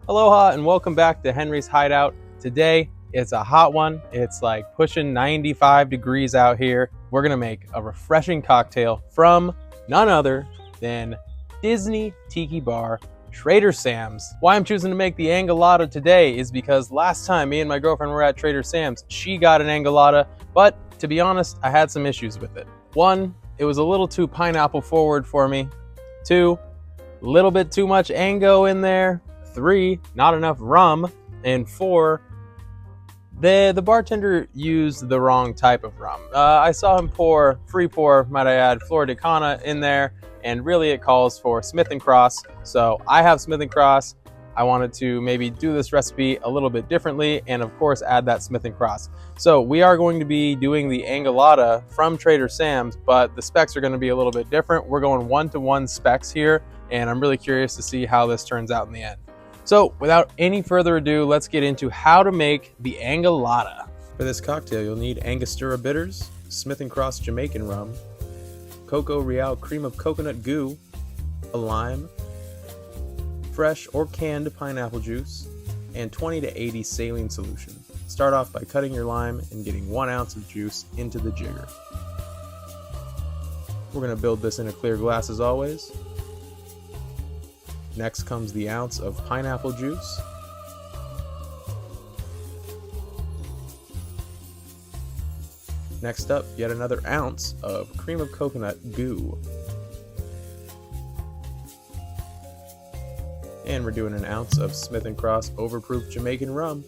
Aloha and welcome back to Henry's Hideout. Today, it's a hot one. It's like pushing 95 degrees out here. We're gonna make a refreshing cocktail from none other than Disney Tiki Bar, Trader Sam's. Why I'm choosing to make the angolata today is because last time me and my girlfriend were at Trader Sam's, she got an angolata, but to be honest, I had some issues with it. One, it was a little too pineapple forward for me. Two, a little bit too much ango in there. 3, not enough rum. And 4, the bartender used the wrong type of rum. I saw him free pour, might I add, Flor de Cana in there, and really it calls for Smith Cross. So I have Smith Cross. I wanted to maybe do this recipe a little bit differently and of course add that Smith Cross. So we are going to be doing the angolata from Trader Sam's, but the specs are going to be a little bit different. We're going 1-to-1 specs here, and I'm really curious to see how this turns out in the end. So without any further ado, let's get into how to make the angolata. For this cocktail, you'll need angostura bitters, Smith Cross Jamaican rum, Coco Real cream of coconut goo, a lime, fresh or canned pineapple juice, and 20 to 80 saline solution. Start off by cutting your lime and getting 1 ounce of juice into the jigger. We're going to build this in a clear glass as always. Next comes the ounce of pineapple juice. Next up, yet another ounce of cream of coconut goo. And we're doing an ounce of Smith & Cross Overproof Jamaican rum.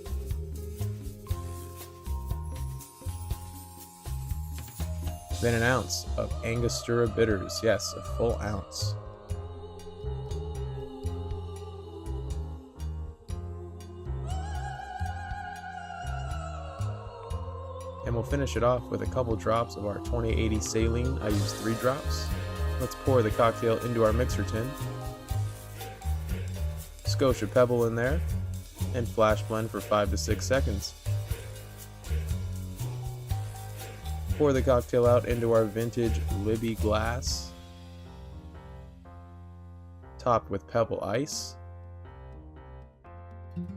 Then an ounce of Angostura bitters, yes, a full ounce. And we'll finish it off with a couple drops of our 2080 saline. I used 3 drops. Let's pour the cocktail into our mixer tin. Scotia pebble in there, and flash blend for 5 to 6 seconds. Pour the cocktail out into our vintage Libby glass, topped with pebble ice.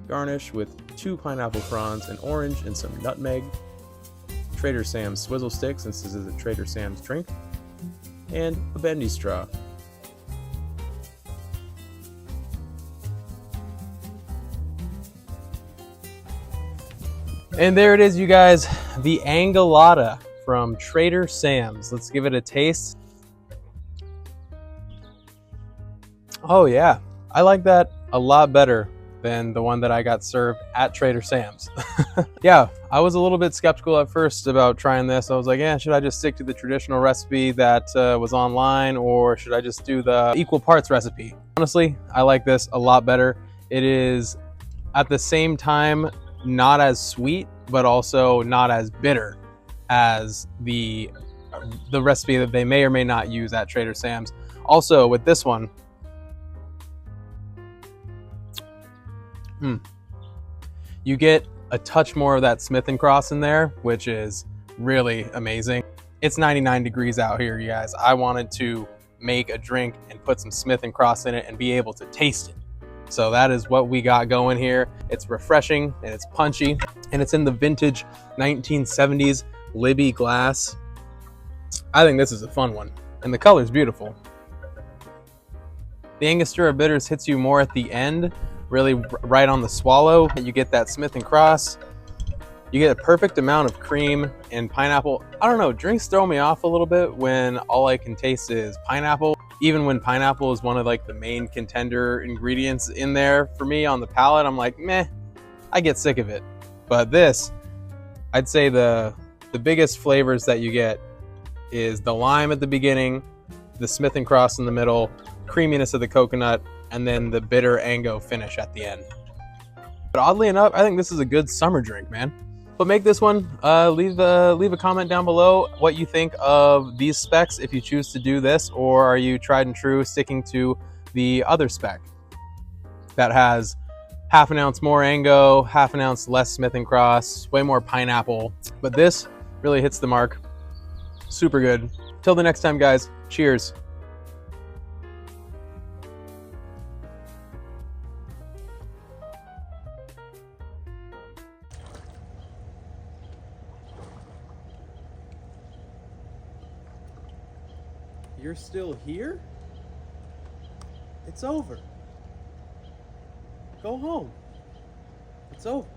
Garnish with 2 pineapple fronds, an orange, and some nutmeg. Trader Sam's swizzle stick, since this is a Trader Sam's drink, and a bendy straw. And there it is, you guys, the angolata from Trader Sam's. Let's give it a taste. Oh yeah, I like that a lot better than the one that I got served at Trader Sam's. Yeah, I was a little bit skeptical at first about trying this. I was like, yeah, should I just stick to the traditional recipe that was online, or should I just do the equal parts recipe? Honestly, I like this a lot better. It is at the same time not as sweet, but also not as bitter as the recipe that they may or may not use at Trader Sam's. Also with this one, you get a touch more of that Smith & Cross in there, which is really amazing. It's 99 degrees out here, you guys. I wanted to make a drink and put some Smith & Cross in it and be able to taste it. So that is what we got going here. It's refreshing and it's punchy, and it's in the vintage 1970s Libby glass. I think this is a fun one, and the color's beautiful. The Angostura bitters hits you more at the end, really right on the swallow. You get that Smith & Cross. You get a perfect amount of cream and pineapple. I don't know, drinks throw me off a little bit when all I can taste is pineapple. Even when pineapple is one of like the main contender ingredients in there for me on the palate, I'm like, meh, I get sick of it. But this, I'd say the biggest flavors that you get is the lime at the beginning, the Smith & Cross in the middle, creaminess of the coconut, and then the bitter ango finish at the end. But oddly enough, I think this is a good summer drink, man. But make this one. Leave a comment down below what you think of these specs if you choose to do this, or are you tried and true sticking to the other spec that has half an ounce more ango, half an ounce less Smith & Cross, way more pineapple. But this really hits the mark. Super good. Till the next time, guys. Cheers. You're still here? It's over. Go home. It's over.